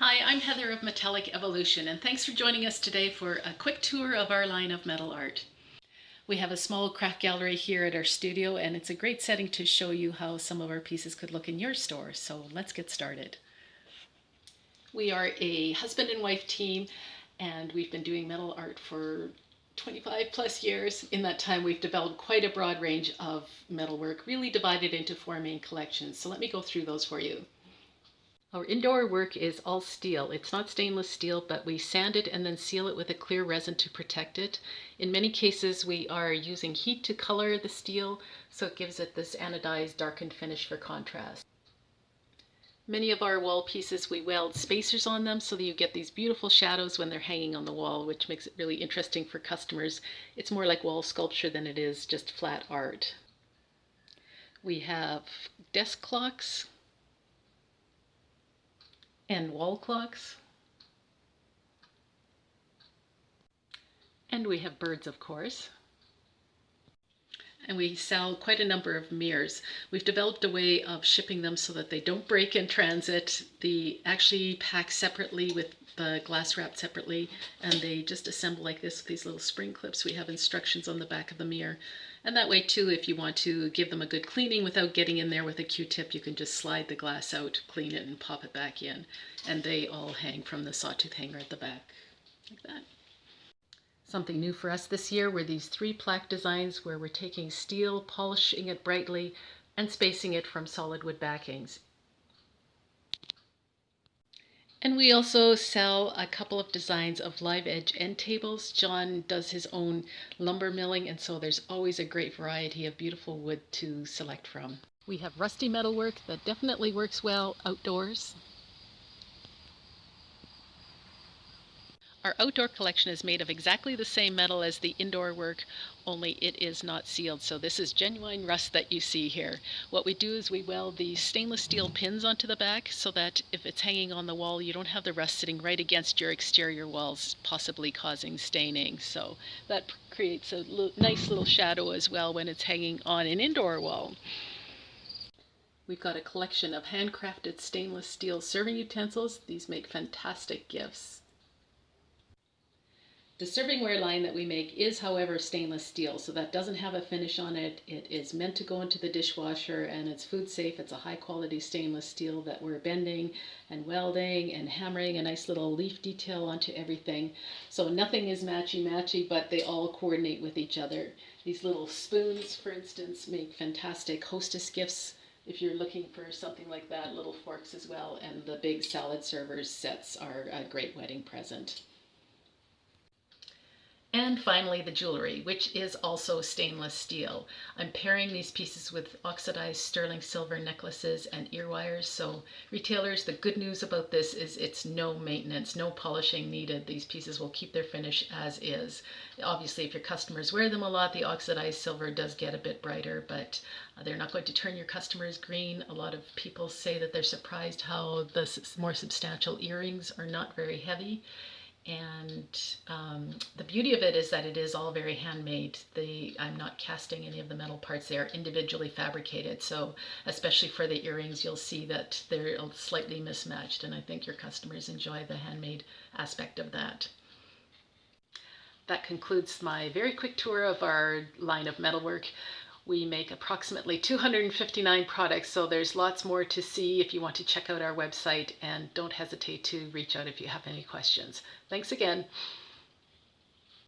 Hi, I'm Heather of Metallic Evolution, and thanks for joining us today for a quick tour of our line of metal art. We have a small craft gallery here at our studio, and it's a great setting to show you how some of our pieces could look in your store, so let's get started. We are a husband and wife team, and we've been doing metal art for 25 plus years. In that time, we've developed quite a broad range of metalwork, really divided into four main collections, so let me go through those for you. Our indoor work is all steel. It's not stainless steel, but we sand it and then seal it with a clear resin to protect it. In many cases, we are using heat to color the steel, so it gives it this anodized, darkened finish for contrast. Many of our wall pieces, we weld spacers on them so that you get these beautiful shadows when they're hanging on the wall, which makes it really interesting for customers. It's more like wall sculpture than it is just flat art. We have desk clocks and wall clocks. And we have birds, of course. And we sell quite a number of mirrors. We've developed a way of shipping them so that they don't break in transit. They actually pack separately with the glass wrap separately, and they just assemble like this with these little spring clips. We have instructions on the back of the mirror. And that way too, if you want to give them a good cleaning without getting in there with a Q-tip, you can just slide the glass out, clean it, and pop it back in. And they all hang from the sawtooth hanger at the back, like that. Something new for us this year were these 3-plaque designs where we're taking steel, polishing it brightly, and spacing it from solid wood backings. And we also sell a couple of designs of live edge end tables. John does his own lumber milling, and so there's always a great variety of beautiful wood to select from. We have rusty metal work that definitely works well outdoors. Our outdoor collection is made of exactly the same metal as the indoor work, only it is not sealed. So this is genuine rust that you see here. What we do is we weld these stainless steel pins onto the back so that if it's hanging on the wall, you don't have the rust sitting right against your exterior walls, possibly causing staining. So that creates a nice little shadow as well when it's hanging on an indoor wall. We've got a collection of handcrafted stainless steel serving utensils. These make fantastic gifts. The servingware line that we make is, however, stainless steel, so that doesn't have a finish on it. It is meant to go into the dishwasher, and it's food safe. It's a high quality stainless steel that we're bending and welding and hammering a nice little leaf detail onto everything. So nothing is matchy-matchy, but they all coordinate with each other. These little spoons, for instance, make fantastic hostess gifts if you're looking for something like that, little forks as well, and the big salad servers sets are a great wedding present. And finally, the jewelry, which is also stainless steel. I'm pairing these pieces with oxidized sterling silver necklaces and ear wires. So retailers, the good news about this is it's no maintenance, no polishing needed. These pieces will keep their finish as is. Obviously, if your customers wear them a lot, the oxidized silver does get a bit brighter, but they're not going to turn your customers green. A lot of people say that they're surprised how the more substantial earrings are not very heavy. And the beauty of it is that it is all very handmade. I'm not casting any of the metal parts. They are individually fabricated. So especially for the earrings, you'll see that they're slightly mismatched. And I think your customers enjoy the handmade aspect of that. That concludes my very quick tour of our line of metalwork. We make approximately 259 products, so there's lots more to see if you want to check out our website, and don't hesitate to reach out if you have any questions. Thanks again.